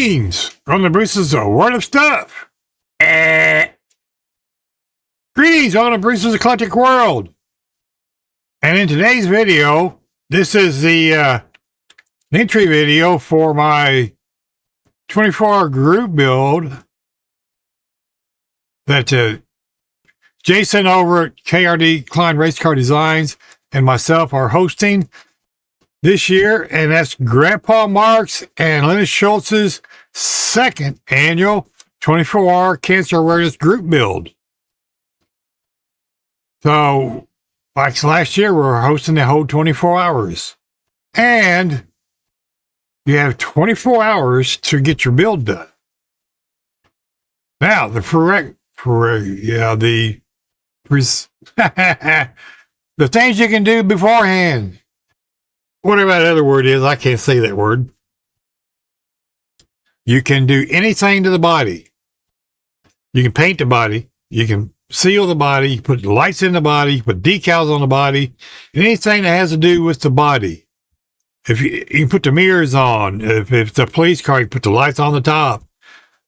Greetings from the Bruce's World of Stuff. Greetings on the Bruce's Eclectic World. And in today's video, this is the entry video for my 24-hour group build that Jason over at KRD Klein Race Car Designs and myself are hosting this year, and that's GrandPaMark's and Linus Schultz's second annual 24-hour cancer awareness group build. So, like last year, we're hosting the whole 24 hours. And you have 24 hours to get your build done. Now, the the things you can do beforehand. Whatever that other word is, I can't say that word. You can do anything to the body. You can paint the body. You can seal the body. You can put lights in the body. You can put decals on the body. Anything that has to do with the body. If you can put the mirrors on. If it's a police car, you put the lights on the top.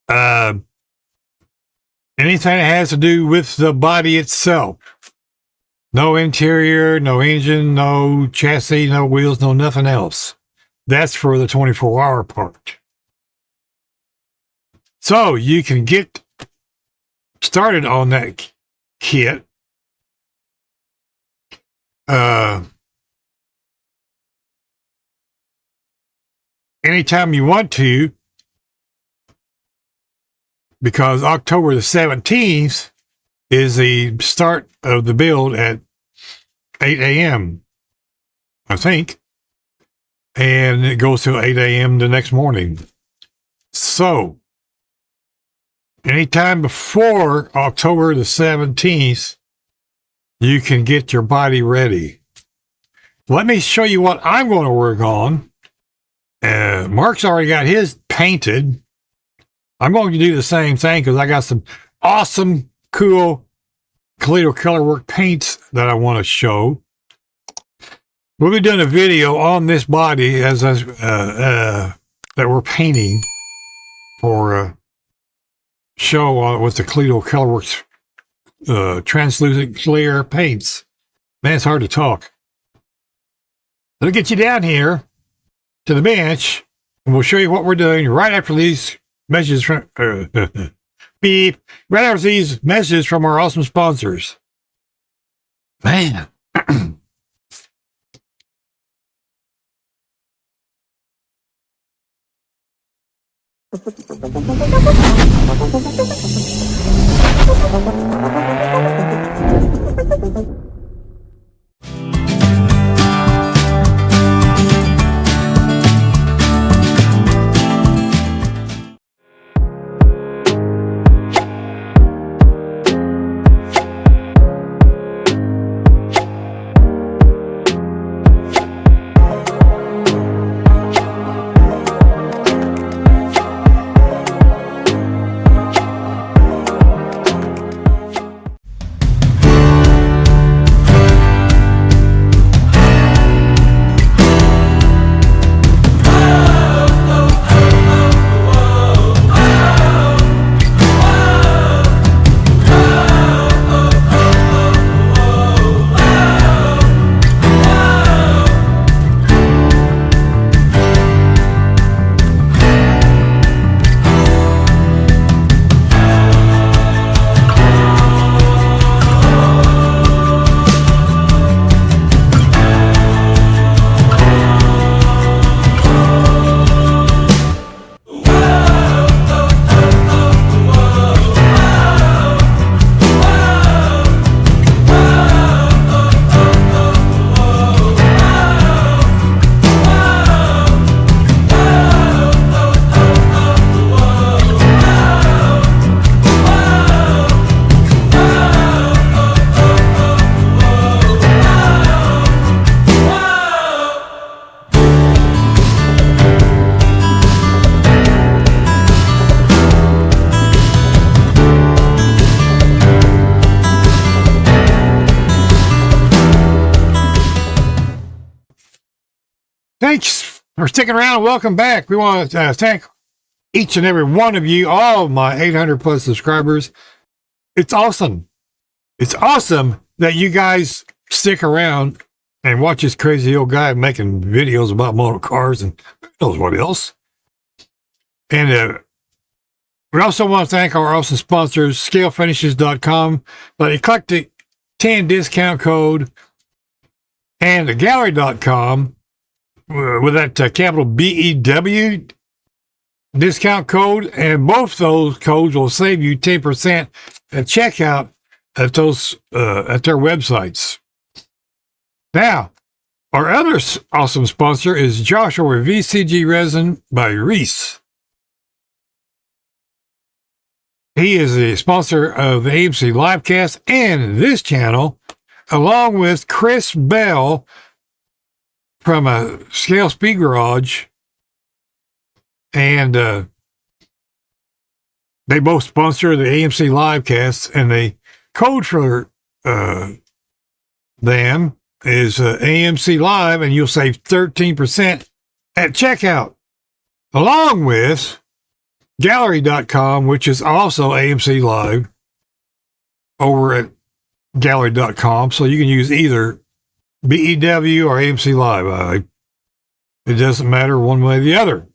Anything that has to do with the body itself. No interior, no engine, no chassis, no wheels, no nothing else. That's for the 24-hour part. So you can get started on that kit. Anytime you want to, because October the 17th is the start of the build at 8 a.m., I think. And it goes till 8 a.m. the next morning. So, anytime before October the 17th, you can get your body ready. Let me show you what I'm going to work on. Mark's already got his painted. I'm going to do the same thing because I got some awesome, cool Kaleido Colorwork paints that I want to show. We'll be doing a video on this body as that we're painting for a show with the Kaleido Colorworks translucent clear paints. Man, it's hard to talk. Let's get you down here to the bench, and we'll show you what we're doing right after these messages from beep. Right after these messages from our awesome sponsors. Man. Thanks for sticking around and welcome back. We want to thank each and every one of you, all of my 800 plus subscribers. It's awesome. It's awesome that you guys stick around and watch this crazy old guy making videos about motor cars and who knows what else. And we also want to thank our awesome sponsors, scalefinishes.com, the eclectic 10 discount code, and Gaahleri.com with that capital BEW discount code. And both those codes will save you 10% at checkout at those at their websites. Now, our other awesome sponsor is Josh over VGC Resin by Reese. He is the sponsor of the AMC Livecast and this channel, along with Chris Bell from a Scale Speed Garage. And they both sponsor the AMC Livecast, and the code for them is AMC Live, and you'll save 13% at checkout, along with Gaahleri.com, which is also AMC Live over at Gaahleri.com. So you can use either BEW or AMC Live. It doesn't matter one way or the other.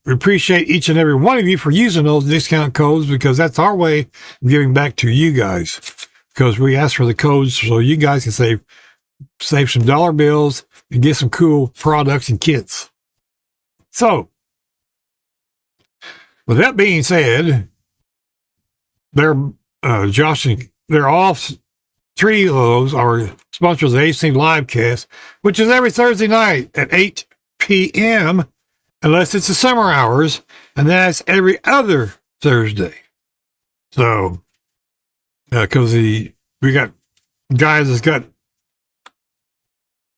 We appreciate each and every one of you for using those discount codes, because that's our way of giving back to you guys. Because we ask for the codes so you guys can save some dollar bills and get some cool products and kits. So, with that being said, Josh and they're all three of those are sponsors of the AC Livecast, which is every Thursday night at 8 p.m. unless it's the summer hours, and that's every other Thursday. So, because we got guys that's got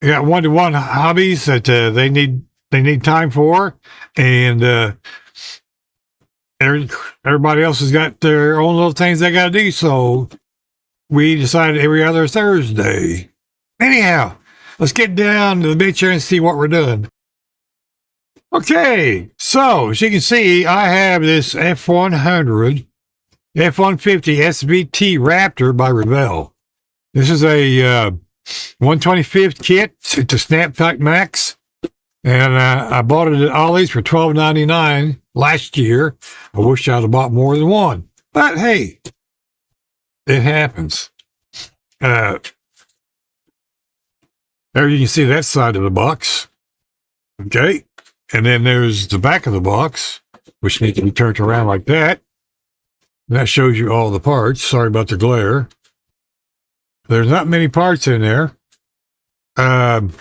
one-to-one hobbies that they need time for, and everybody else has got their own little things they got to do. So we decided every other Thursday. Anyhow, let's get down to the big chair and see what we're doing. Okay, so as you can see, I have this F100, F150 SVT Raptor by Revell. This is a 125th kit. It's a Snap Pack Max, and I bought it at Ollie's for $12.99 last year. I wish I'd have bought more than one, but hey, it happens. There you can see that side of the box. Okay. And then there's the back of the box, which needs to be turned around like that. And that shows you all the parts. Sorry about the glare. There's not many parts in there. But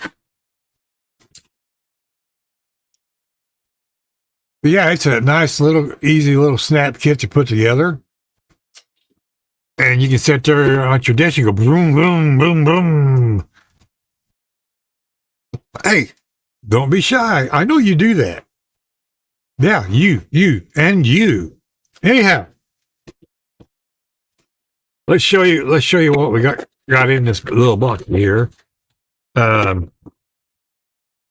yeah, it's a nice little, easy little snap kit to put together. And you can sit there on your desk and go boom, boom, boom, boom. Hey, don't be shy. I know you do that. Yeah, you. Anyhow, let's show you what we got in this little box here. Of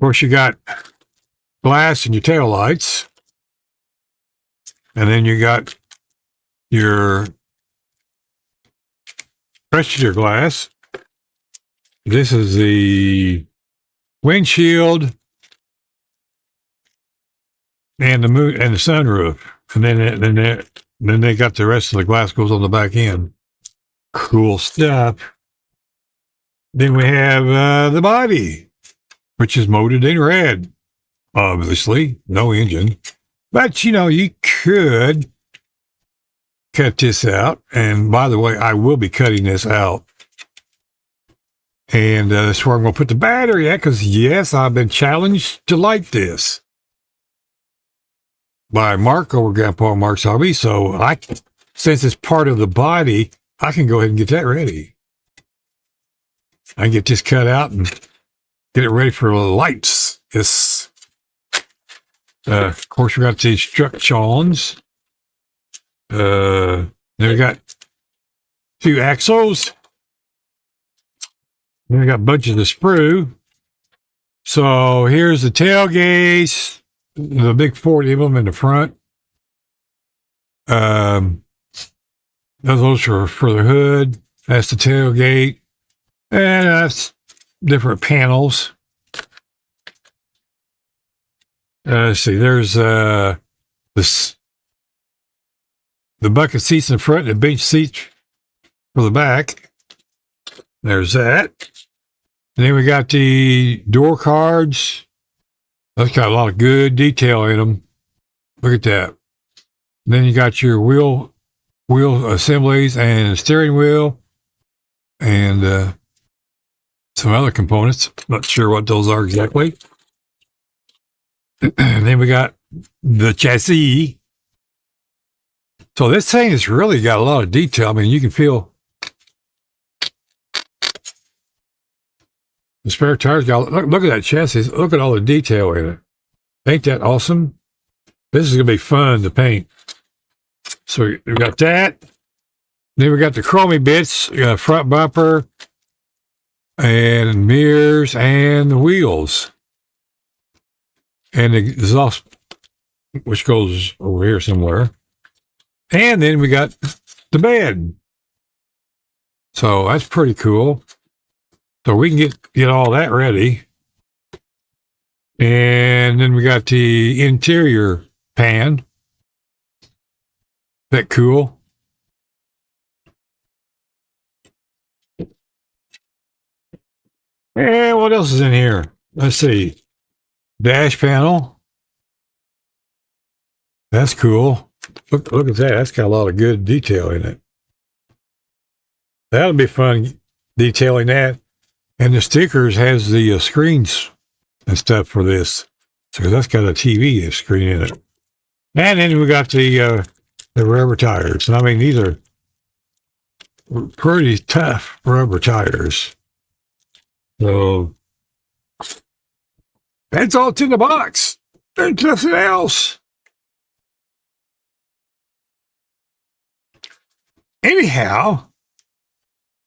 course, you got glass in your tail lights, and then you got your passenger glass. This is the windshield and the moon and the sunroof, and then they got the rest of the glass goes on the back end. Cool stuff. Then we have the body, which is molded in red. Obviously, no engine, but you could cut this out. And by the way, I will be cutting this out. And that's where I'm going to put the battery at, because yes, I've been challenged to light this by Mark over GrandPaMark's Hobbies. So since it's part of the body, I can go ahead and get that ready. I can get this cut out and get it ready for the lights. Yes. Of course, we got these instructions. Then we got 2 axles. Then we got bunches of sprue. So here's the tailgate, the big 40 of them in the front. Those are for the hood. That's the tailgate. And that's different panels. Let's see, there's the bucket seats in the front and the bench seats for the back. There's that. And then we got the door cards. That's got a lot of good detail in them. Look at that. And then you got your wheel assemblies and steering wheel and some other components. Not sure what those are exactly. And then we got the chassis. So this thing has really got a lot of detail. I mean, you can feel the spare tires. Look at that chassis. Look at all the detail in it. Ain't that awesome? This is going to be fun to paint. So we got that. Then we got the chromey bits, front bumper, and mirrors, and the wheels. And the exhaust, which goes over here somewhere. And then we got the bed. So that's pretty cool. So we can get all that ready. And then we got the interior pan. That cool. And what else is in here? Let's see. Dash panel. That's cool. Look at that. That's got a lot of good detail in it. That'll be fun detailing that. And the stickers has the screens and stuff for this. So that's got a TV screen in it. And then we got the rubber tires. I mean, these are pretty tough rubber tires. So that's all in the box. There's nothing else. Anyhow,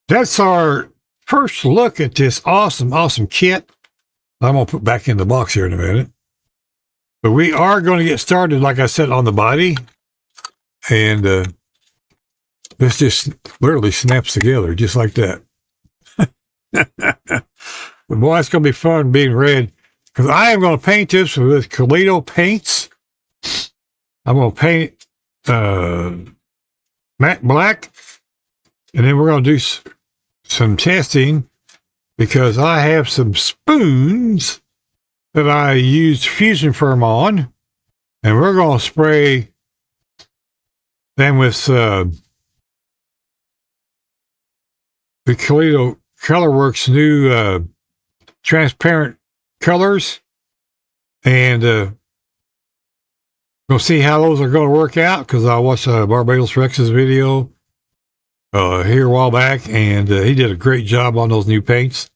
that's our first look at this awesome kit. I'm going to put back in the box here in a minute. But we are going to get started, like I said, on the body. And this just literally snaps together just like that. But boy, it's going to be fun being red. Because I am going to paint this with Kaleido paints. I'm going to paint matte black. And then we're going to do some testing because I have some spoons that I used Fusion Firm on. And we're going to spray them with the Kaleido Colorworks new transparent colors, and we'll see how those are going to work out because I watched Barbados Rex's video here a while back, and he did a great job on those new paints.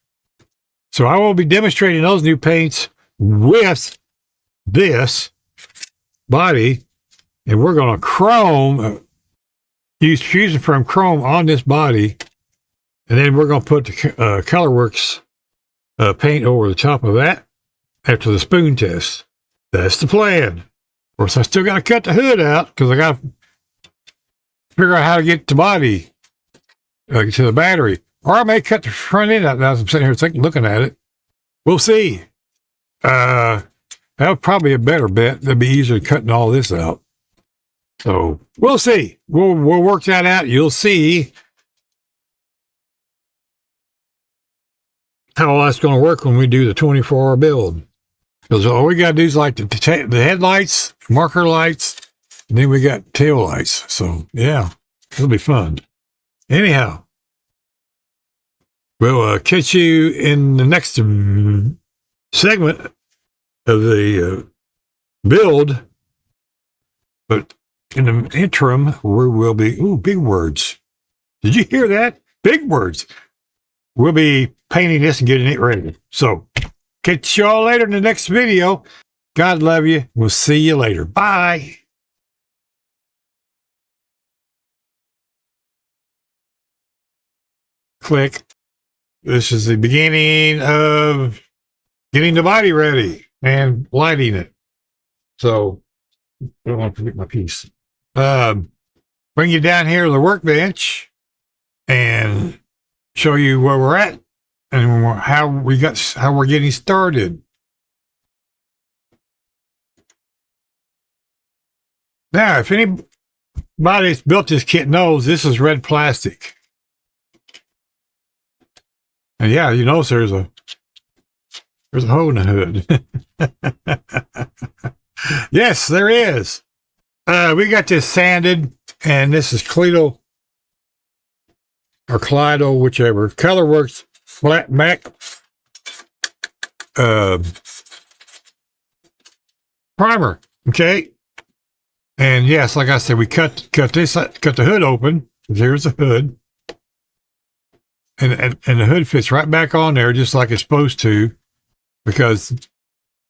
So I will be demonstrating those new paints with this body, and we're going to chrome, use Fusion Firm chrome on this body, and then we're going to put the Colorworks paint over the top of that after the spoon test. That's the plan. Of course, I still got to cut the hood out because I got to figure out how to get the body to the battery. Or I may cut the front end out now as I'm sitting here looking at it. We'll see. That would probably be a better bet. That'd be easier than cutting all this out. So we'll see. We'll work that out. You'll see how that's going to work when we do the 24-hour build. Because all we got to do is like the headlights, marker lights, and then we got tail lights. So, yeah, it'll be fun. Anyhow, we'll catch you in the next segment of the build. But in the interim, we will be, big words. Did you hear that? Big words. We'll be painting this and getting it ready. So, catch y'all later in the next video. God love you. We'll see you later. Bye. Click. This is the beginning of getting the body ready and lighting it. So I don't want to forget my piece. Bring you down here to the workbench and show you where we're at and how we're getting started. Now, if anybody's built this kit knows this is red plastic. And yeah, you notice there's a hole in the hood. Yes, there is. We got this sanded, and this is Cledo or Clydo, whichever. Colorworks flat matte primer. Okay. And yes, like I said, we cut the hood open. Here's the hood. And the hood fits right back on there just like it's supposed to, because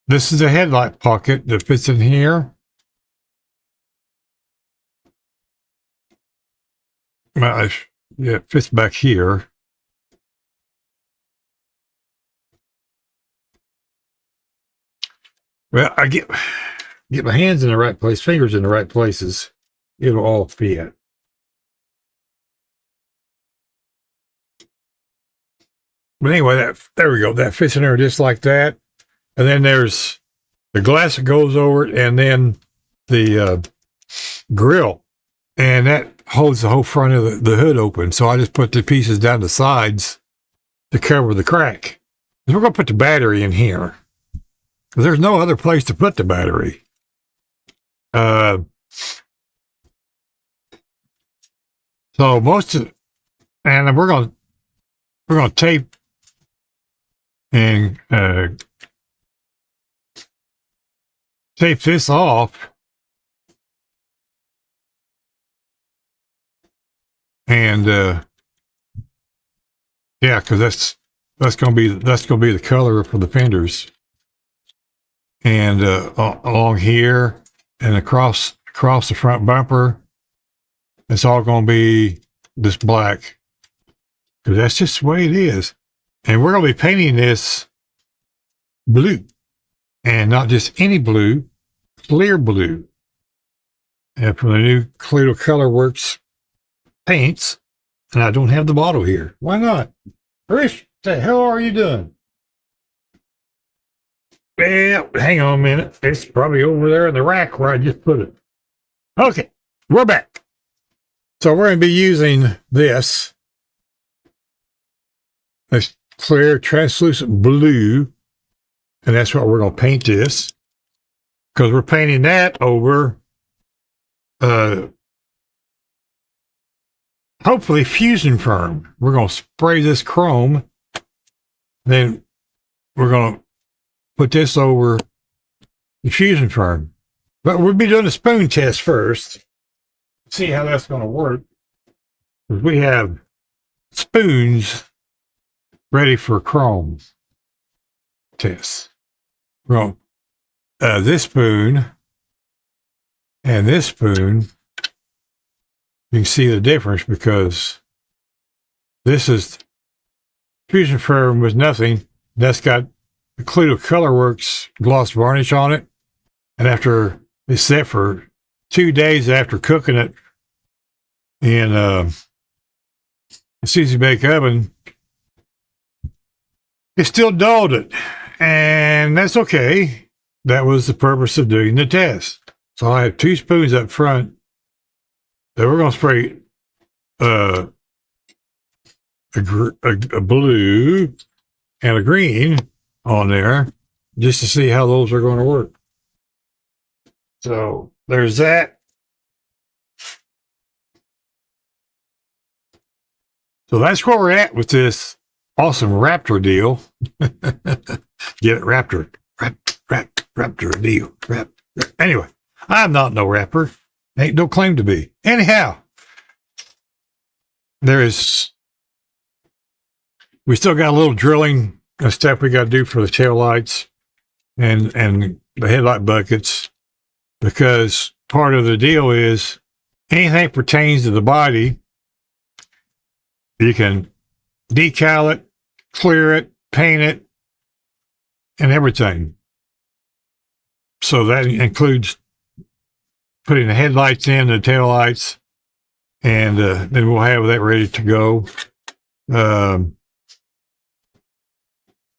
this is a headlight pocket that fits in here. Well, yeah, it fits back here. Well, I get my hands in the right place, fingers in the right places, it'll all fit. But anyway, there we go. That fits in there just like that. And then there's the glass that goes over it, and then the grill. And that holds the whole front of the hood open. So I just put the pieces down the sides to cover the crack. We're going to put the battery in here. There's no other place to put the battery. So most of, and we're going to tape and tape this off, and yeah, because that's going to be the color for the fenders, and along here and across the front bumper, it's all going to be this black, because that's just the way it is. And we're going to be painting this blue, and not just any blue, clear blue. And from the new Cledo Colorworks paints, and I don't have the bottle here. Why not? Rich, what the hell are you doing? Well, hang on a minute. It's probably over there in the rack where I just put it. Okay, we're back. So we're going to be using this clear translucent blue, and that's what we're going to paint this, because we're painting that over hopefully fusion firm. We're going to spray this chrome, then we're going to put this over the fusion firm. But we'll be doing a spoon test first, see how that's going to work. We have spoons ready for chrome tests. Well, this spoon and this spoon, you can see the difference, because this is fusion firm with nothing. That's got the Cledo Colorworks gloss varnish on it, and after it's set for 2 days after cooking it in a easy bake oven, it still dulled it, and that's okay. That was the purpose of doing the test. So I have 2 spoons up front that we're going to spray a blue and a green on there, just to see how those are going to work. So there's that. So that's where we're at with this awesome Raptor deal. Get it, Raptor. Raptor deal. Anyway, I'm not no rapper. Ain't no claim to be. Anyhow, we still got a little drilling stuff we got to do for the tail lights and the headlight buckets, because part of the deal is anything pertains to the body, you can decal it, clear it, paint it, and everything. So that includes putting the headlights in, the taillights, and then we'll have that ready to go. The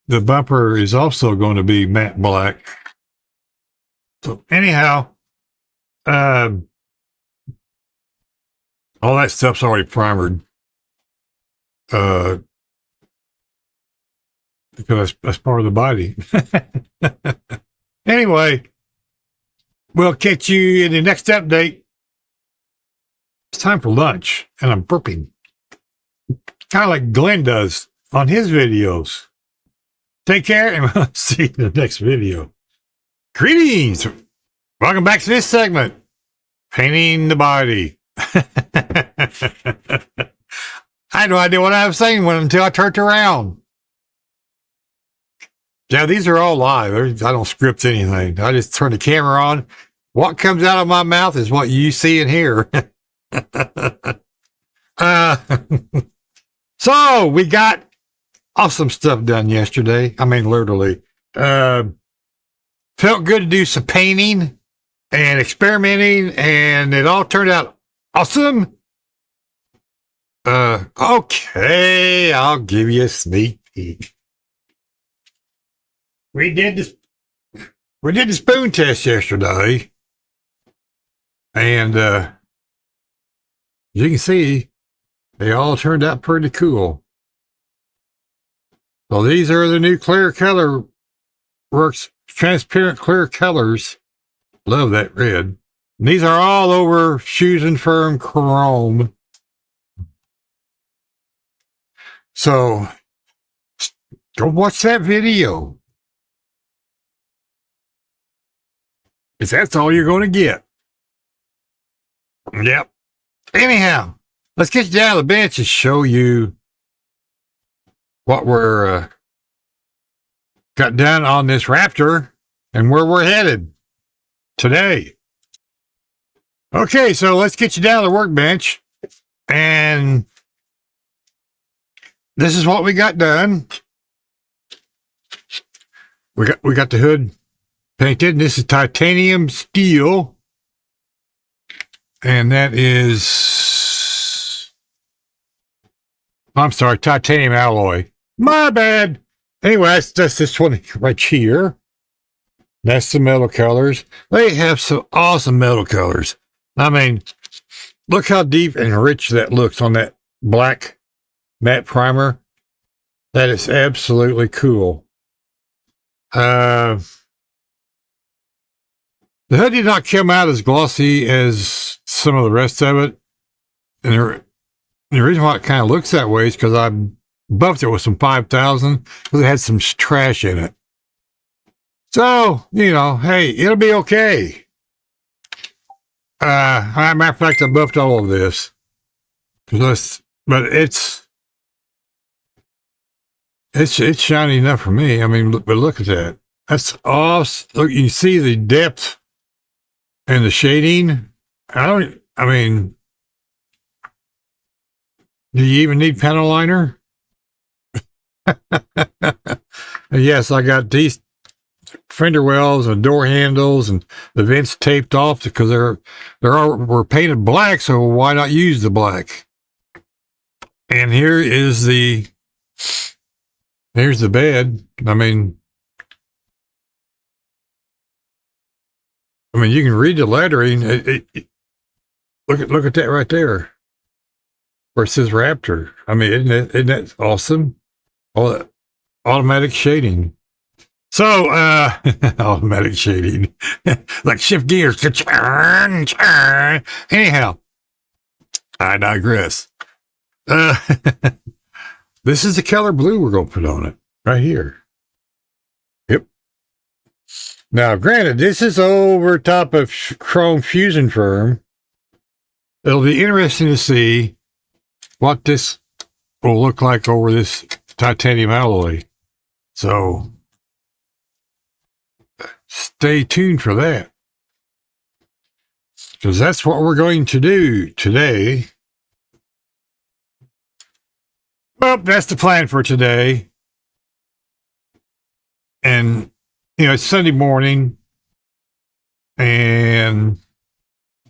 bumper is also going to be matte black. So anyhow, all that stuff's already primered. Because that's part of the body. Anyway, we'll catch you in the next update. It's time for lunch, and I'm burping. Kind of like Glenn does on his videos. Take care, and we'll see you in the next video. Greetings! Welcome back to this segment, Painting the Body. I had no idea what I was saying until I turned around. Yeah, these are all live. I don't script anything. I just turn the camera on. What comes out of my mouth is what you see and hear. So we got awesome stuff done yesterday. I mean, literally. Felt good to do some painting and experimenting, and it all turned out awesome. Okay, I'll give you a sneak peek. We did the spoon test yesterday, and as you can see, they all turned out pretty cool. So these are the new clear color works, transparent clear colors. Love that red. And these are all over Fusion Firm Chrome. So go watch that video. Because that's all you're going to get. Yep. Anyhow, let's get you down to the bench and show you what we're got done on this Raptor and where we're headed today. Okay, so let's get you down to the workbench, and this is what we got done. We got the hood painted. This is titanium steel, and that is, I'm sorry, titanium alloy. My bad. Anyway, that's this one right here. That's the metal colors. They have some awesome metal colors. I mean, look how deep and rich that looks on that black matte primer. That is absolutely cool. The hood did not come out as glossy as some of the rest of it. And the reason why it kind of looks that way is because I buffed it with some 5000 because it had some trash in it. So, you know, hey, it'll be okay. Matter of fact, I buffed all of this. But it's shiny enough for me. I mean, but look at that. That's awesome. Look, you see the depth and the shading. I mean, do you even need panel liner? Yes, I got these fender wells and door handles and the vents taped off because were painted black, so why not use the black? And here's the bed. I mean, you can read the lettering. Look at that right there, where it says Raptor. I mean, isn't that awesome? All that automatic shading. So, automatic shading, like shift gears. Anyhow, I digress. This is the color blue we're going to put on it right here. Yep. Now, granted, this is over top of Chrome Fusion Firm. It'll be interesting to see what this will look like over this titanium alloy. So, stay tuned for that, because that's what we're going to do today. Well, that's the plan for today. And, you know, it's Sunday morning. And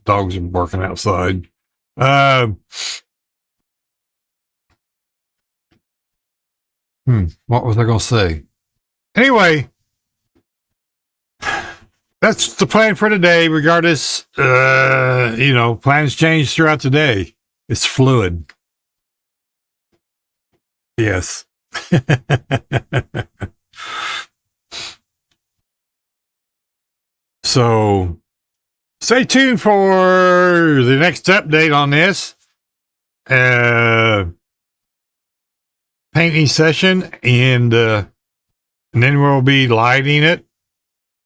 dogs are barking outside. What was I going to say? Anyway, that's the plan for today. Regardless, plans change throughout the day. It's fluid. Yes. So stay tuned for the next update on this painting session, and then we'll be lighting it,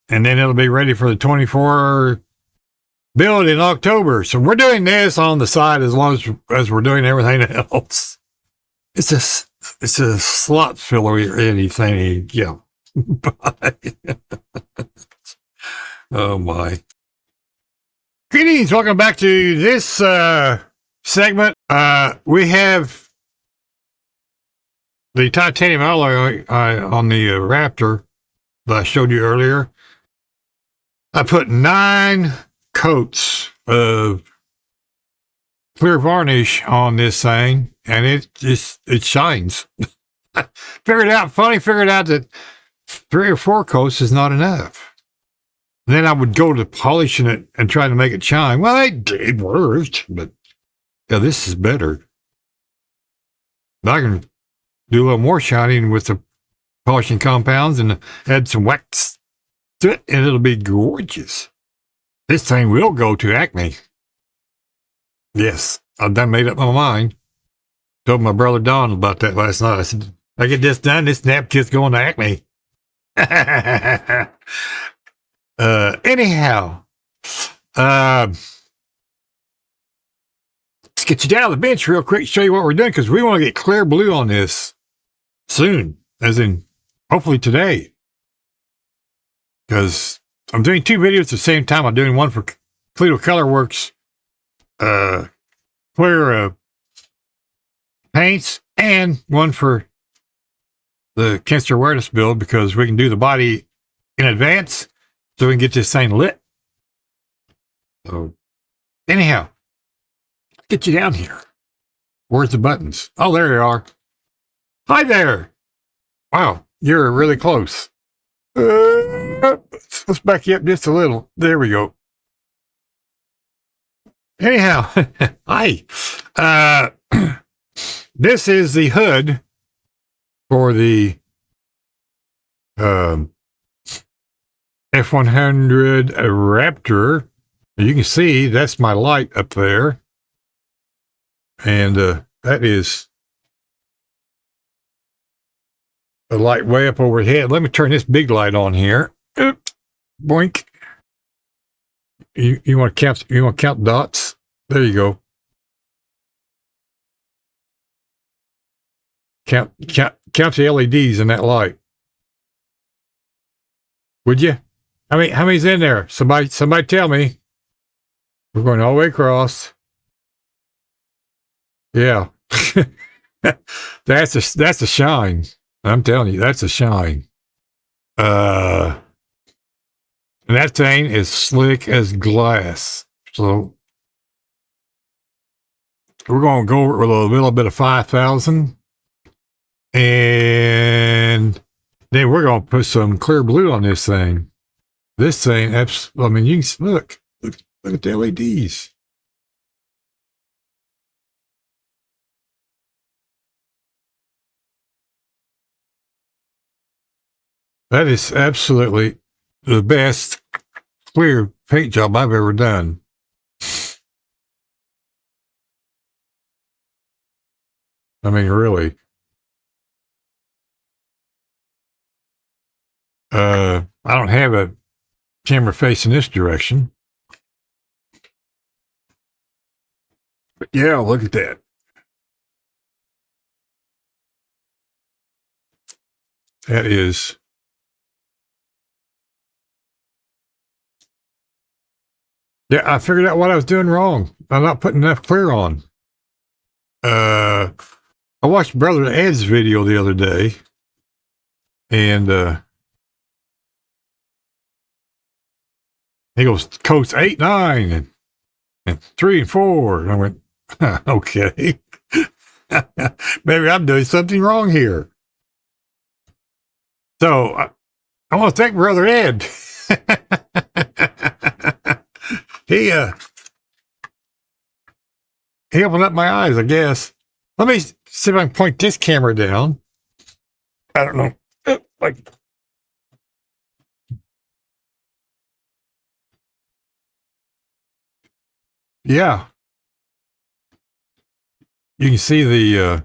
and then it'll be ready for the 24 build in October. So we're doing this on the side as long as we're doing everything else. It's a slot filler or anything. Yeah. Oh my. Greetings, welcome back to this segment. We have the titanium alloy on the Raptor that I showed you earlier. I put 9 coats of clear varnish on this thing, and it shines. Figured out that 3 or 4 coats is not enough. And then I would go to polishing it and try to make it shine. Well, it worked, but yeah, this is better. I can do a little more shining with the polishing compounds and add some wax to it, and it'll be gorgeous. This thing will go to Acme. Yes, I've done made up my mind. Told my brother Don about that last night. I said, I get this done, this napkin's going to Acme. Anyhow, let's get you down to the bench real quick, show you what we're doing, because we want to get clear blue on this soon, as in hopefully today. Because I'm doing 2 videos at the same time. I'm doing one for Cleto Colorworks, clear paints, and one for the cancer awareness build, because we can do the body in advance so we can get this thing lit. So anyhow, get you down here. Where's the buttons? Oh, there you are. Hi there. Wow, you're really close. Let's back you up just a little. There we go. Anyhow, hi. This is the hood for the F100 Raptor. You can see that's my light up there. And that is a light way up overhead. Let me turn this big light on here. Boink. You want to count dots? There you go. Count the LEDs in that light. Would you? How many's in there? Somebody tell me. We're going all the way across. Yeah. That's a shine. I'm telling you, that's a shine. And that thing is slick as glass. So we're going to go over it with a little bit of 5,000. And then we're going to put some clear blue on this thing. This thing, I mean, you can look at the LEDs. That is absolutely the best clear paint job I've ever done. I mean, really. I don't have a camera facing this direction. But yeah, look at that. That is... Yeah, I figured out what I was doing wrong. I'm not putting enough clear on. I watched Brother Ed's video the other day, and He goes, coats 8, 9, and 3 and 4. And I went, okay. Maybe I'm doing something wrong here. So I want to thank Brother Ed. He opened up my eyes, I guess. Let me see if I can point this camera down. I don't know. Like, yeah. You can see the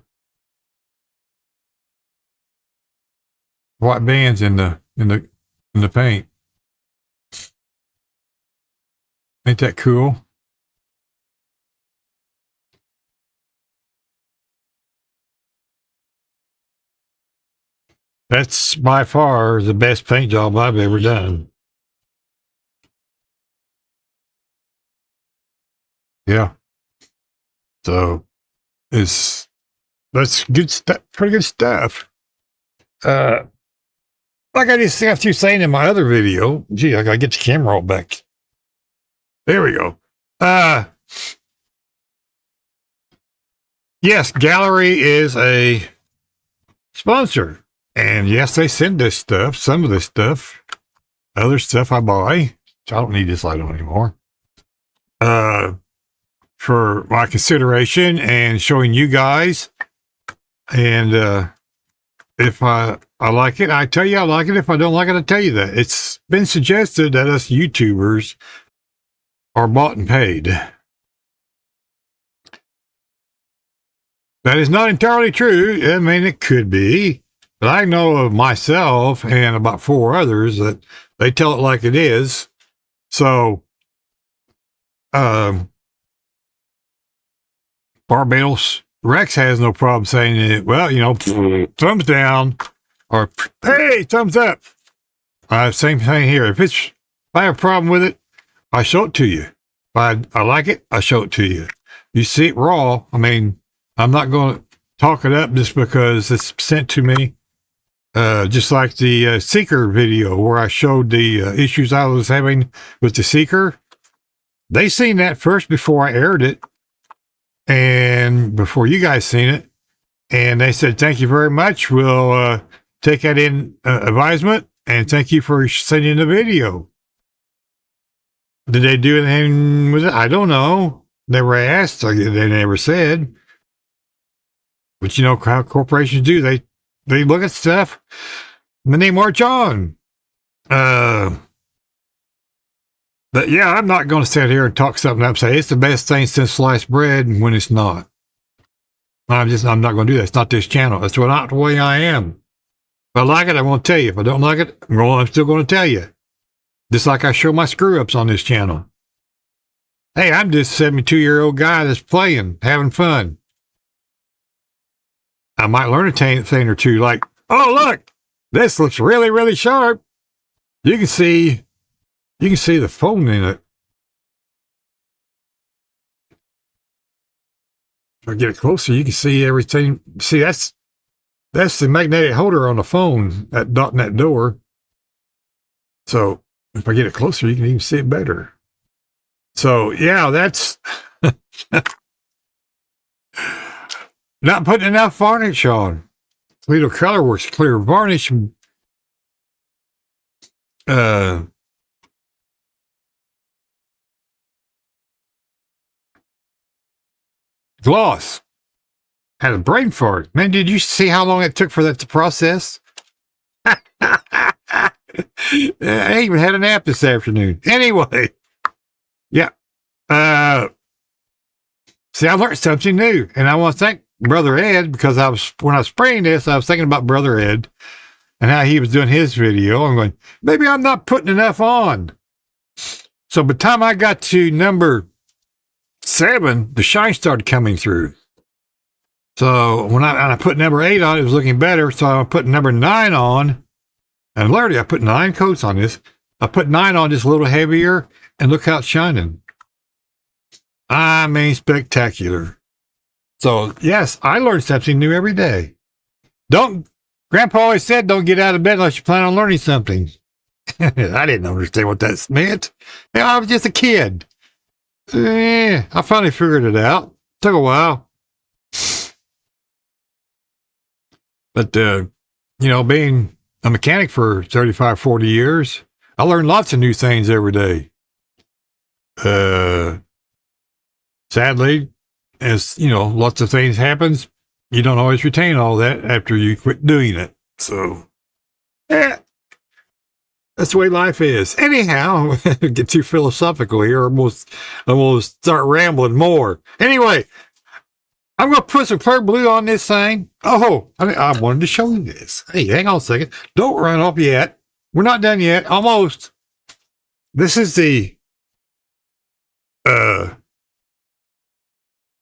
white bands in the paint. Ain't that cool? That's by far the best paint job I've ever done. Yeah. So that's good stuff, pretty good stuff. Like I just got you saying in my other video, gee, I gotta get the camera all back. There we go. Yes, Gaahleri is a sponsor. And yes, they send this stuff, some of this stuff. Other stuff I buy. I don't need this light on anymore. For my consideration and showing you guys. And if I like it, I tell you I like it. If I don't like it, I tell you that. It's been suggested that us YouTubers are bought and paid. That is not entirely true. I mean, it could be. But I know of myself and about 4 others that they tell it like it is. So, Barbados Rex has no problem saying it. Well, you know, thumbs down or hey, thumbs up. Same thing here. If I have a problem with it, I show it to you. If I like it, I show it to you. You see it raw. I mean, I'm not going to talk it up just because it's sent to me. Just like the Seeker video where I showed the issues I was having with the Seeker. They seen that first before I aired it and before you guys seen it. And they said, thank you very much. We'll take that in advisement and thank you for sending the video. Did they do anything with it? I don't know. Never asked. They never said. But you know how corporations do. They look at stuff and then they march on. But yeah, I'm not going to sit here and talk something up and say it's the best thing since sliced bread when it's not. I'm not going to do that. It's not this channel. That's not the way I am. If I like it, I won't tell you. If I don't like it, I'm still going to tell you. Just like I show my screw-ups on this channel. Hey, I'm just a 72-year-old guy that's playing, having fun. I might learn a thing or two, like, oh, look, this looks really, really sharp. You can see the foam in it. If I get it closer, you can see everything. See, that's the magnetic holder on the phone that dot in that door. So if I get it closer, you can even see it better. So yeah, that's not putting enough varnish on. Toledo Colorworks clear varnish. Gloss. Had a brain fart. Man, did you see how long it took for that to process? I even had a nap this afternoon. Anyway. Yeah. See, I learned something new. And I want to thank Brother Ed because when I was spraying this, I was thinking about Brother Ed and how he was doing his video. I'm going, maybe I'm not putting enough on. So by the time I got to number 7, the shine started coming through. So when I put number 8 on, it was looking better. So I put number 9 on, and literally I put 9 coats on this. I put 9 on just a little heavier, and look how it's shining. I mean, spectacular. So yes, I learn something new every day. Grandpa always said, don't get out of bed unless you plan on learning something. I didn't understand what that meant. I was just a kid. I finally figured it out. Took a while. But, being a mechanic for 35, 40 years, I learned lots of new things every day. Sadly, as, lots of things happens, you don't always retain all that after you quit doing it. So, that's the way life is. Anyhow, get too philosophical here. Almost start rambling more. Anyway, I'm going to put some clear blue on this thing. Oh, I wanted to show you this. Hey, hang on a second. Don't run off yet. We're not done yet. Almost. This is the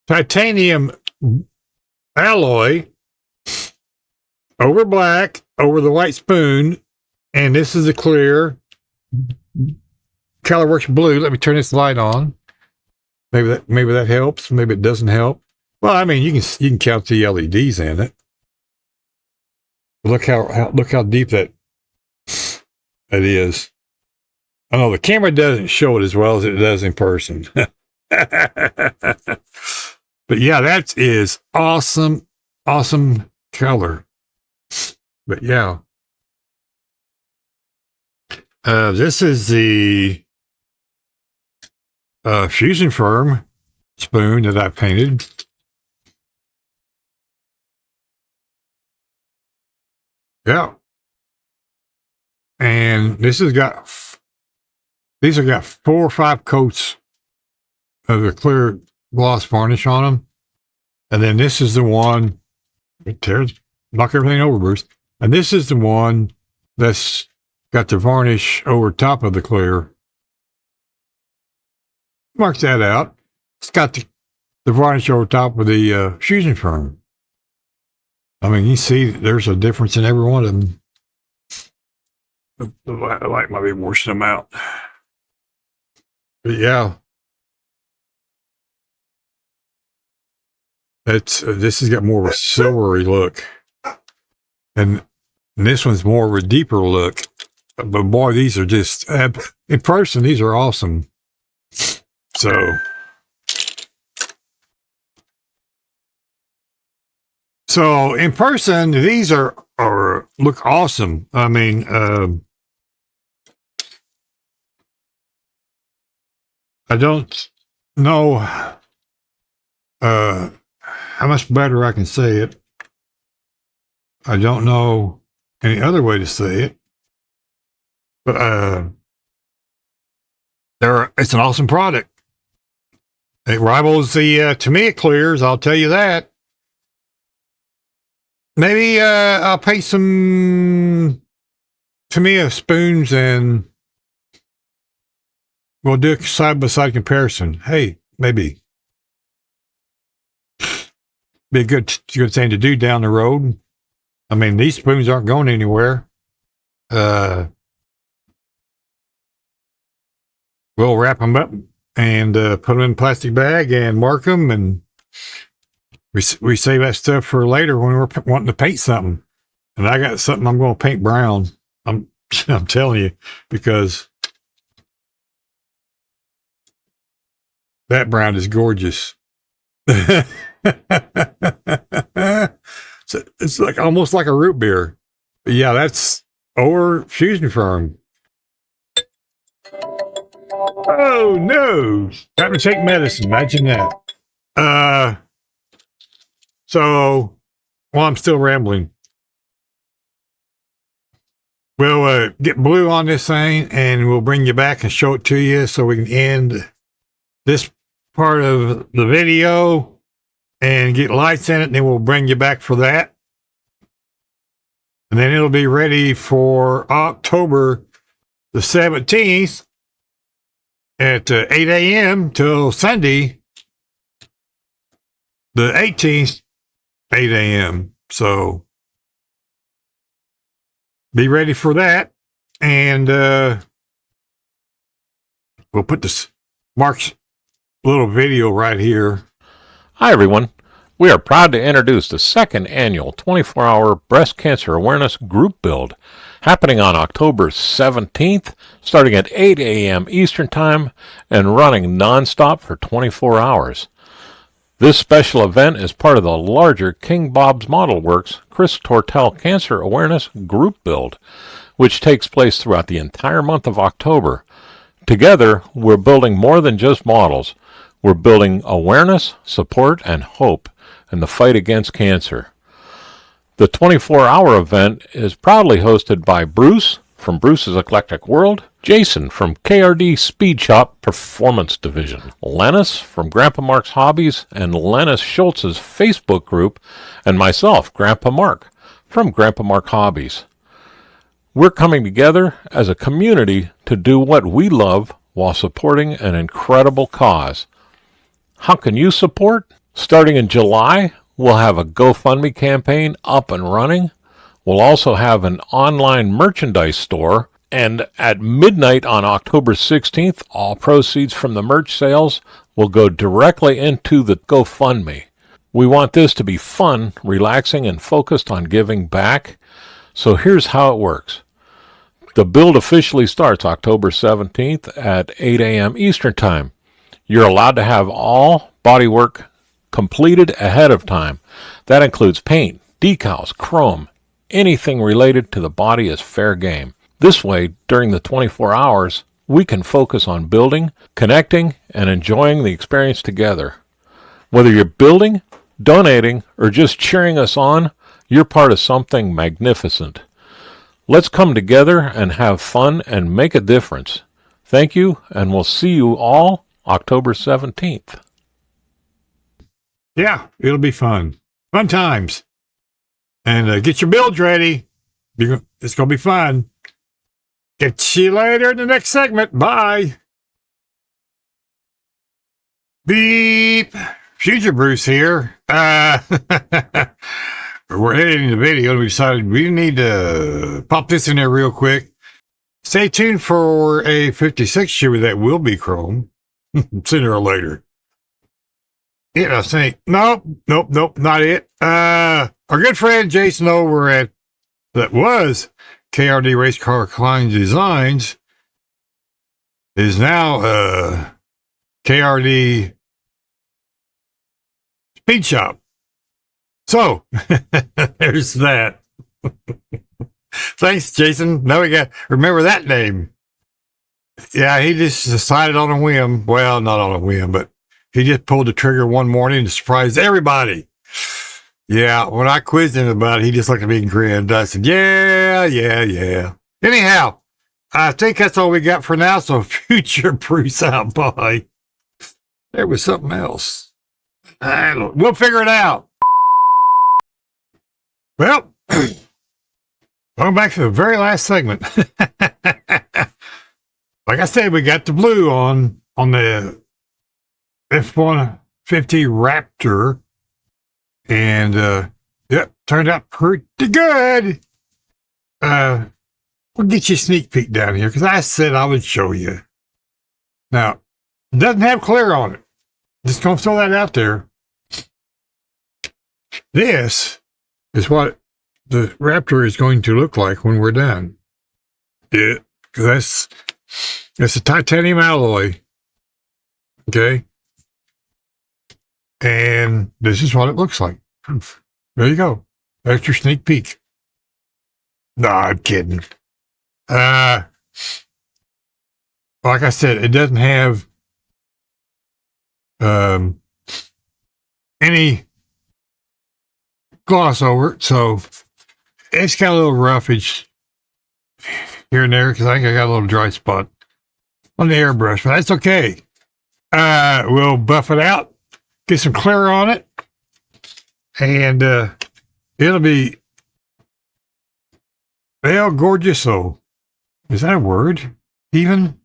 titanium alloy over black, over the white spoon. And this is the clear ColorWorks blue. Let me turn this light on. Maybe that helps. Maybe it doesn't help. Well, I mean, you can count the LEDs in it. Look how deep that is. I know the camera doesn't show it as well as it does in person. But yeah, that is awesome color. But yeah. This is the Fusion Firm spoon that I painted. Yeah. And these have got 4 or 5 coats of the clear gloss varnish on them. And then this is the one, knock everything over, Bruce. And this is the one that's got the varnish over top of the clear. Mark that out. It's got the varnish over top of the Fusion Firm. I mean, you see there's a difference in every one of them. The light might be washing them out. But yeah. This has got more of a silvery look. And this one's more of a deeper look. But boy, these are just, in person, these are awesome. So in person, these are look awesome. I mean, I don't know how much better I can say it. I don't know any other way to say it. But it's an awesome product. It rivals the Tamiya clears, I'll tell you that. Maybe I'll paint some Tamiya spoons and we'll do a side-by-side comparison. Hey, maybe. Be a good thing to do down the road. I mean, these spoons aren't going anywhere. We'll wrap them up and put them in a plastic bag and mark them, and we save that stuff for later when we're wanting to paint something. And I got something I'm going to paint brown. I'm telling you, because that brown is gorgeous. So it's like almost like a root beer. But yeah, that's over Fusion Firm. Oh no! Got to take medicine. Imagine that. So while I'm still rambling, we'll get blue on this thing and we'll bring you back and show it to you so we can end this part of the video and get lights in it, and then we'll bring you back for that. And then it'll be ready for October the 17th at 8 a.m. till Sunday the 18th, 8 a.m. So be ready for that. And we'll put this Mark's little video right here. Hi, everyone. We are proud to introduce the second annual 24-hour breast cancer awareness group build happening on October 17th, starting at 8 a.m. Eastern Time and running nonstop for 24 hours. This special event is part of the larger King Bob's Model Works Chris Tortel Cancer Awareness Group Build, which takes place throughout the entire month of October. Together, we're building more than just models. We're building awareness, support, and hope in the fight against cancer. The 24-hour event is proudly hosted by Bruce from Bruce's Eclectic World, Jason from KRD Speed Shop Performance Division, Lennis from GrandPaMark's Hobbies and Lennis Schultz's Facebook group, and myself, GrandPaMark, from GrandPaMark Hobbies. We're coming together as a community to do what we love while supporting an incredible cause. How can you support? Starting in July, we'll have a GoFundMe campaign up and running. We'll also have an online merchandise store, and at midnight on October 16th, all proceeds from the merch sales will go directly into the GoFundMe. We want this to be fun, relaxing, and focused on giving back. So here's how it works. The build officially starts October 17th at 8 a.m. Eastern Time. You're allowed to have all bodywork completed ahead of time. That includes paint, decals, chrome. Anything related to the body is fair game. This way, during the 24 hours, we can focus on building, connecting, and enjoying the experience together. Whether you're building, donating, or just cheering us on, you're part of something magnificent. Let's come together and have fun and make a difference. Thank you, and we'll see you all October 17th. Yeah, it'll be fun. Fun times. And get your builds ready. It's going to be fun. Get you later in the next segment. Bye. Beep. Future Bruce here. We're editing the video and we decided we need to pop this in there real quick. Stay tuned for a 56 Chevy that will be chrome sooner or later. I think, nope, not it. Our good friend Jason over at, that was KRD Race Car Klein Designs, is now KRD Speed Shop. So, there's that. Thanks, Jason. Now we got remember that name. Yeah, he just decided on a whim. Well, not on a whim, but he just pulled the trigger one morning to surprise everybody. Yeah, when I quizzed him about it, he just looked at me and grinned. I said, yeah. Anyhow, I think that's all we got for now, so future Bruce out. Bye. There was something else. We'll figure it out. Well, going back to the very last segment. Like I said, we got the blue on the F-150 Raptor. And, yep, turned out pretty good. We'll get you a sneak peek down here because I said I would show you. Now, it doesn't have clear on it. Just gonna throw that out there. This is what the Raptor is going to look like when we're done. Yeah, because that's a titanium alloy. Okay. And this is what it looks like. There you go. That's your sneak peek. No, I'm kidding. Like I said, it doesn't have any gloss over it, so it's got a little roughage here and there because I think I got a little dry spot on the airbrush, but that's okay. We'll buff it out. Get some clear on it, and it'll be well gorgeous. So, is that a word? Even?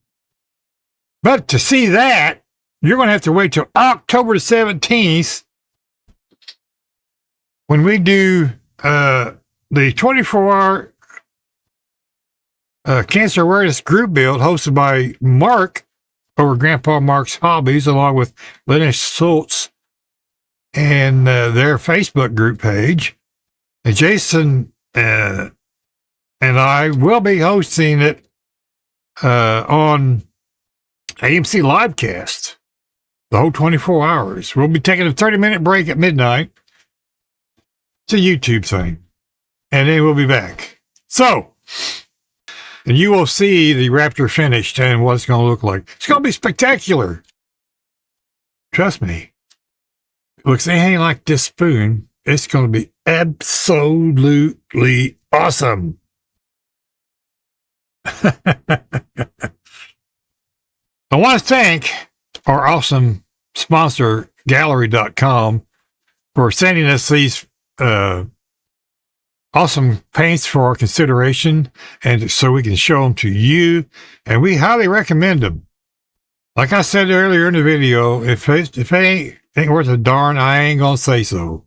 But to see that, you're going to have to wait till October 17th when we do the 24-hour cancer awareness group build hosted by Mark over GrandPaMark's Hobbies, along with Lennis Schultz and their Facebook group page. And Jason and I will be hosting it on AMC Livecast the whole 24 hours. We'll be taking a 30-minute break at midnight. It's a YouTube thing. And then we'll be back. So, and you will see the Raptor finished and what it's going to look like. It's going to be spectacular. Trust me. It looks anything like this spoon. It's going to be absolutely awesome. I want to thank our awesome sponsor, Gaahleri.com, for sending us these awesome paints for our consideration, and so we can show them to you, and we highly recommend them. Like I said earlier in the video, if it ain't worth a darn, I ain't gonna say so.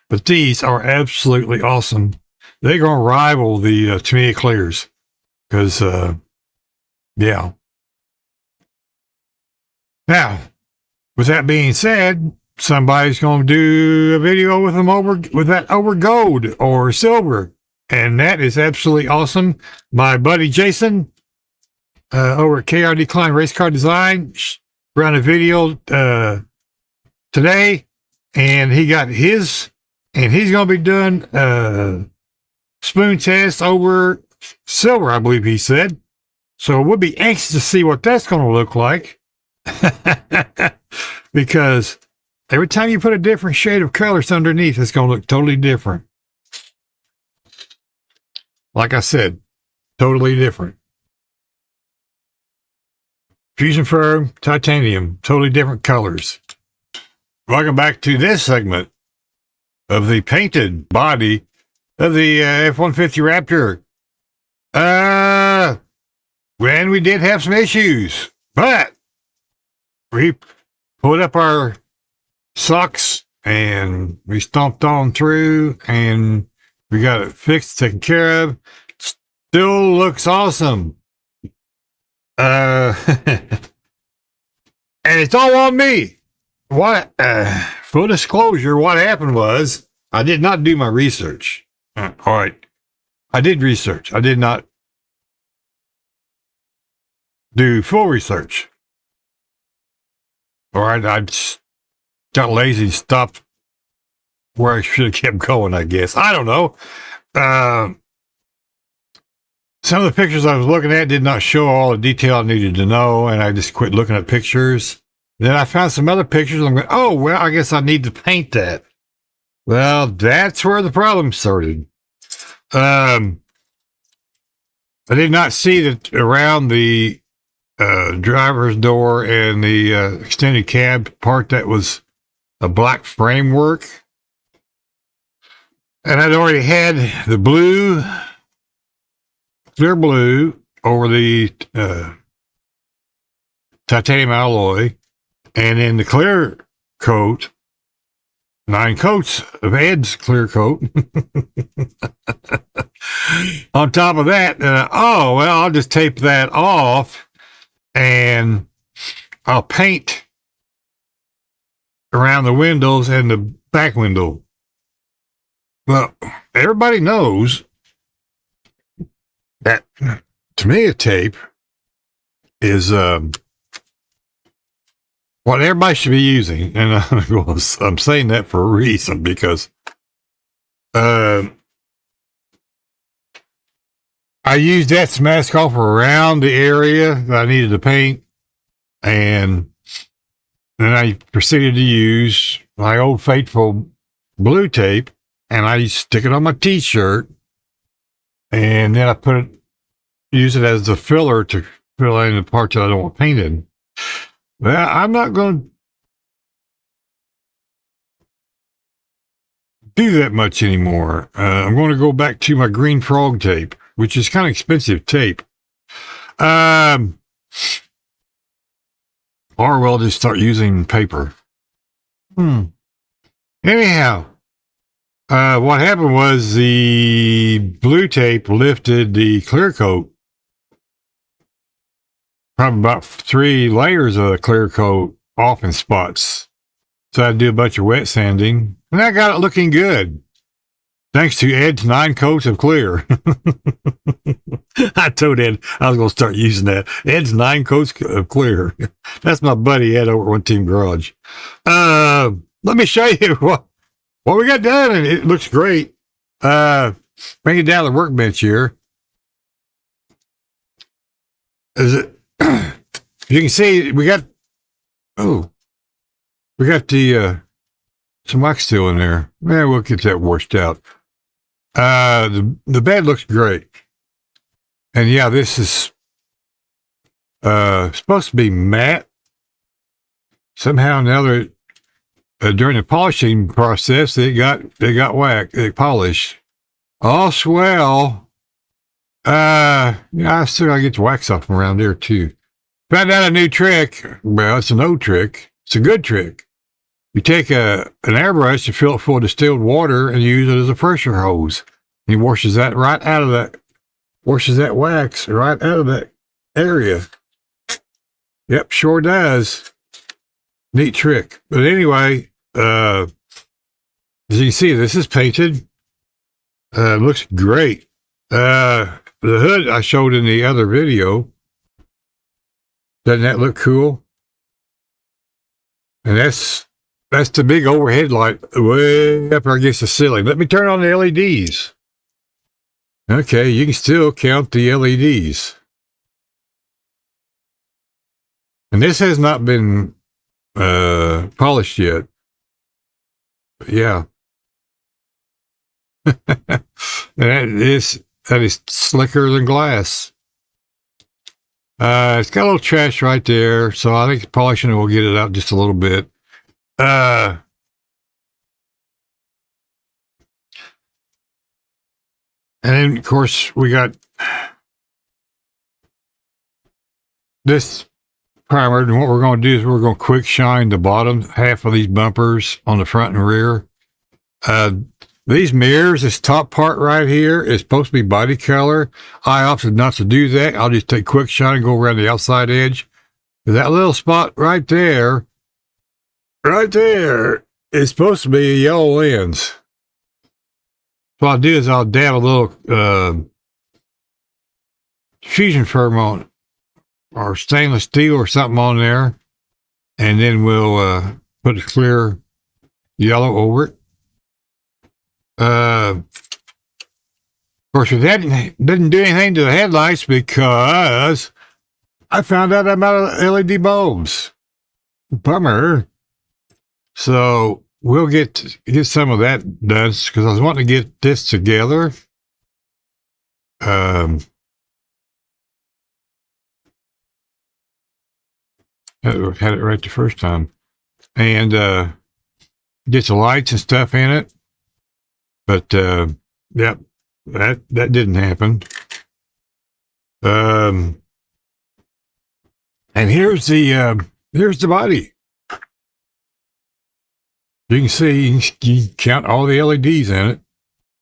But these are absolutely awesome. They're gonna rival the Tamiya Clears, because yeah. Now, with that being said, somebody's going to do a video with them over gold or silver, and that is absolutely awesome. My buddy Jason over at KRD Klein Race Car Design ran a video today, and he got his, and he's going to be doing spoon test over silver, I believe he said. So we'll be anxious to see what that's going to look like. Because every time you put a different shade of colors underneath, it's going to look totally different. Like I said, totally different. Fusion Firm, titanium, totally different colors. Welcome back to this segment of the painted body of the F-150 Raptor. When we did have some issues, but we put up our socks and we stomped on through and we got it fixed, taken care of. Still looks awesome. And it's all on me. What, full disclosure, what happened was I did not do my research. All right. I did research. I did not do full research. All right, I just got lazy and stopped where I should have kept going, I guess. I don't know. Some of the pictures I was looking at did not show all the detail I needed to know, and I just quit looking at pictures. Then I found some other pictures, and I'm going, oh, well, I guess I need to paint that. Well, that's where the problem started. I did not see that around the driver's door and the extended cab part that was a black framework, and I'd already had the blue, clear blue over the titanium alloy, and then the clear coat, 9 coats of Ed's clear coat on top of that. Oh, well, I'll just tape that off and I'll paint around the windows and the back window. Well, everybody knows that Tamiya tape is what everybody should be using. And I'm saying that for a reason, because I used that to mask off around the area that I needed to paint, and then I proceeded to use my old faithful blue tape, and I stick it on my t-shirt, and then I use it as the filler to fill in the parts that I don't want painted. Well, I'm not going to do that much anymore. I'm going to go back to my green frog tape, which is kind of expensive tape. Or we'll just start using paper. Anyhow, what happened was the blue tape lifted the clear coat, probably about 3 layers of clear coat off in spots. So I do a bunch of wet sanding, and I got it looking good. Thanks to Ed's 9 coats of clear. I told Ed I was going to start using that. Ed's 9 coats of clear. That's my buddy Ed over at One Team Garage. Let me show you what we got done, and it looks great. Bring it down the workbench here. Is it? You can see we got the some wax still in there. Yeah, we'll get that washed out. The bed looks great, and yeah, this is supposed to be matte. Somehow or another, during the polishing process, they got polished. Oh, swell. Yeah, I still gotta get the wax off from around there too. Found out a new trick. Well, it's an old trick. It's a good trick. You take an airbrush and fill it full of distilled water and use it as a pressure hose. And he washes that right out of that, washes that wax right out of that area. Yep, sure does. Neat trick. But anyway, as you can see, this is painted. Looks great. The hood I showed in the other video. Doesn't that look cool? And that's the big overhead light way up against the ceiling. Let me turn on the LEDs. Okay, you can still count the LEDs. And this has not been polished yet. But yeah. that is slicker than glass. It's got a little trash right there, so I think polishing it will get it out just a little bit. And then, of course, we got this primer, and what we're going to do is we're going to quick shine the bottom half of these bumpers on the front and rear. These mirrors, this top part right here is supposed to be body color. I opted not to do that. I'll just take quick shine and go around the outside edge. That little spot right there is supposed to be a yellow lens. So what I'll do is I'll dab a little fusion film on, or stainless steel or something on there, and then we'll put a clear yellow over it. Of course, that didn't do anything to the headlights because I found out I'm out of LED bulbs. Bummer. So we'll get some of that done because I was wanting to get this together. Had it right the first time, and get the lights and stuff in it. But yep, that didn't happen. And here's the body. You can see, you can count all the LEDs in it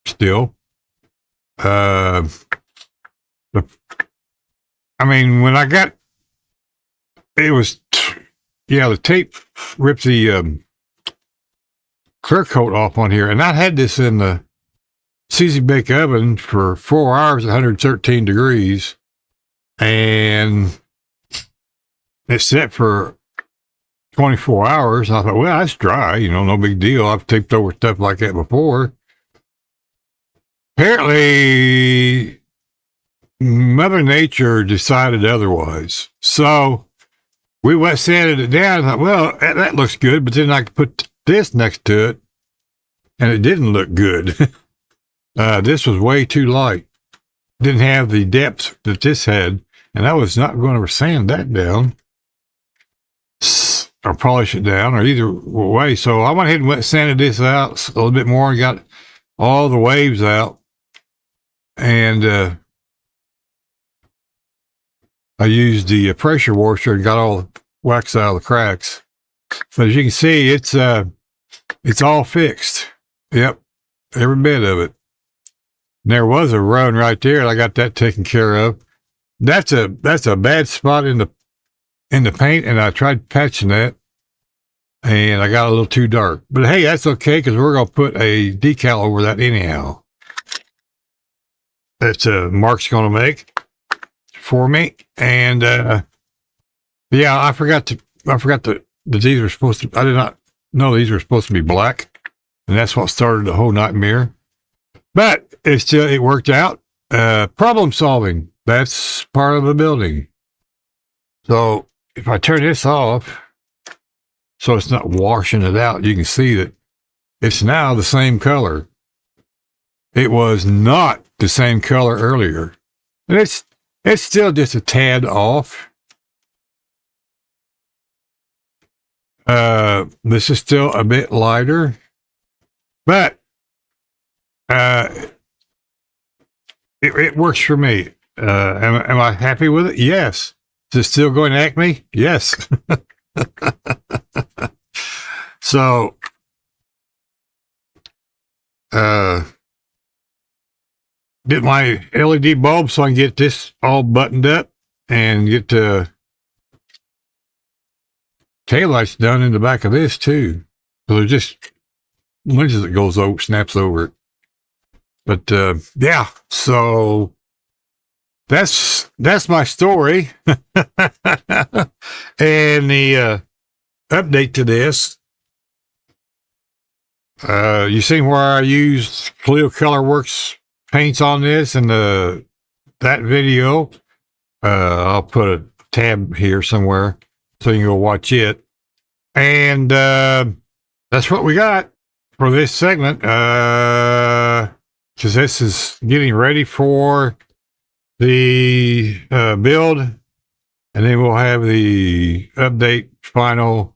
still. I mean, when I got, it was, yeah, the tape ripped the clear coat off on here, and I had this in the CZ bake oven for 4 hours at 113 degrees, and it set for 24 hours. I thought, well, that's dry, you know, no big deal. I've taped over stuff like that before. Apparently, Mother Nature decided otherwise. So we wet sanded it down. I thought, well, that looks good, but then I could put this next to it, and it didn't look good. This was way too light. Didn't have the depth that this had, and I was not going to sand that down or polish it down, or either way. So I went ahead and wet sanded this out a little bit more and got all the waves out. And I used the pressure washer and got all the wax out of the cracks. But as you can see, it's all fixed. Yep, every bit of it. And there was a run right there, and I got that taken care of. That's a bad spot in the paint, and I tried patching that. and I got a little too dark. But hey, that's okay because we're gonna put a decal over that anyhow. That's Mark's gonna make for me, and yeah, I forgot that these were supposed to. I did not know these were supposed to be black, and that's what started the whole nightmare. But it worked out. Problem solving. That's part of the building. So if I turn this off, so it's not washing it out, you can see that it's now the same color. It was not the same color earlier. And it's still just a tad off. This is still a bit lighter, but it works for me. Am I happy with it? Yes. Is it still going to Acme? Yes. So, get my LED bulb so I can get this all buttoned up and get the taillights done in the back of this too. So there's just lenses that goes over, snaps over it. But yeah, so that's my story. And the update to this. You seen where I used Cleo Colorworks paints on this and that video. I'll put a tab here somewhere so you can go watch it. And that's what we got for this segment. Because this is getting ready for the build, and then we'll have the update final,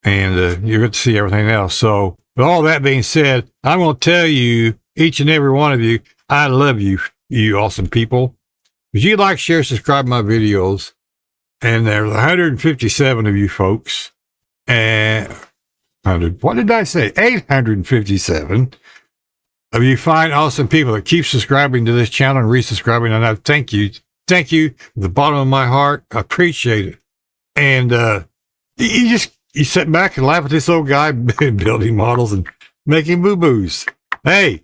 and you'll get to see everything else. So with all that being said, I'm going to tell you, each and every one of you, I love you, you awesome people. Would you like, share, subscribe to my videos? And there's 157 of you folks, and what did I say? 857 of you fine, awesome people that keep subscribing to this channel and resubscribing. And I thank you from the bottom of my heart. I appreciate it. And you sit back and laugh at this old guy building models and making boo-boos. Hey,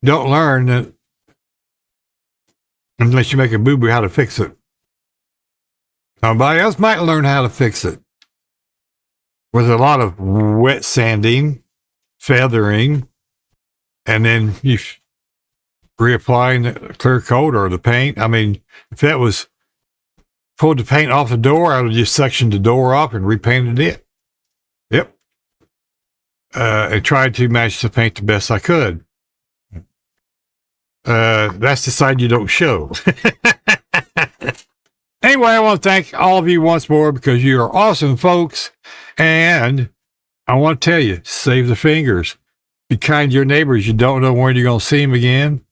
don't learn that unless you make a boo-boo how to fix it. Somebody else might learn how to fix it with a lot of wet sanding, feathering, and then you reapplying the clear coat or the paint. I mean, if that was pulled the paint off the door, I would have just sectioned the door off and repainted it. Yep. And tried to match the paint the best I could. That's the side you don't show. Anyway, I want to thank all of you once more because you are awesome folks. And I want to tell you, save the fingers. Be kind to your neighbors. You don't know when you're going to see them again.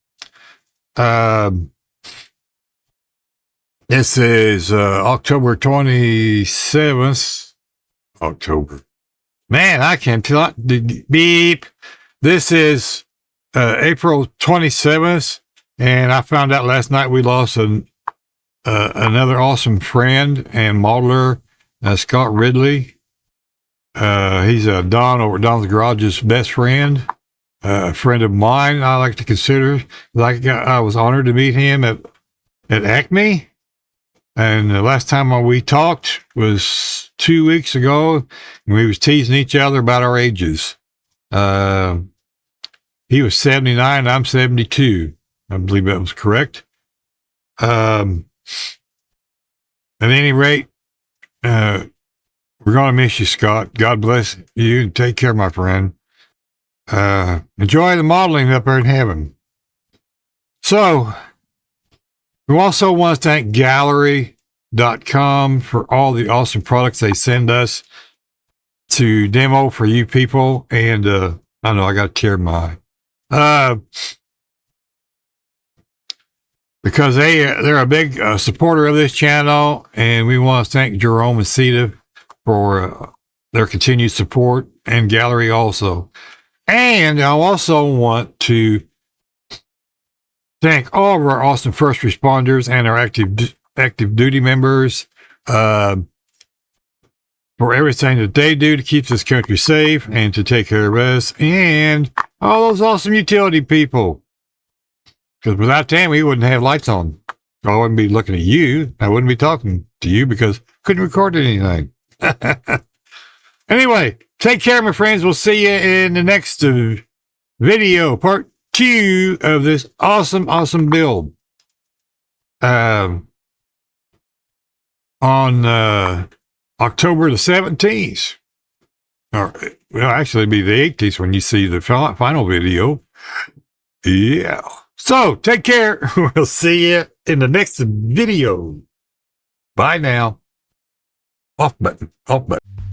This is October 27th. October. Man, I can't tell. Beep. This is April 27th. And I found out last night we lost another awesome friend and modeler, Scott Ridley. He's Don over Don's Garage's best friend, a friend of mine. I like to consider. I was honored to meet him at Acme, and the last time we talked was 2 weeks ago, and we was teasing each other about our ages. He was 79, I'm 72. I believe that was correct. At any rate, we're going to miss you, Scott. God bless you and take care, my friend. Enjoy the modeling up there in heaven. So, we also want to thank Gaahleri.com for all the awesome products they send us to demo for you people. And I know I got to tear my... because they're a big supporter of this channel, and we want to thank Jerome and Sita for their continued support, and Gaahleri also. And I also want to thank all of our awesome first responders and our active duty members. for everything that they do to keep this country safe and to take care of us and all those awesome utility people. Because without them, we wouldn't have lights on. I wouldn't be looking at you. I wouldn't be talking to you because I couldn't record anything. Anyway, take care, my friends. We'll see you in the next video, part 2 of this awesome build. On October the 17th. Or, well, actually, it'll be the 18th when you see the final video. Yeah. So, take care. We'll see you in the next video. Bye now. Off button. Off button.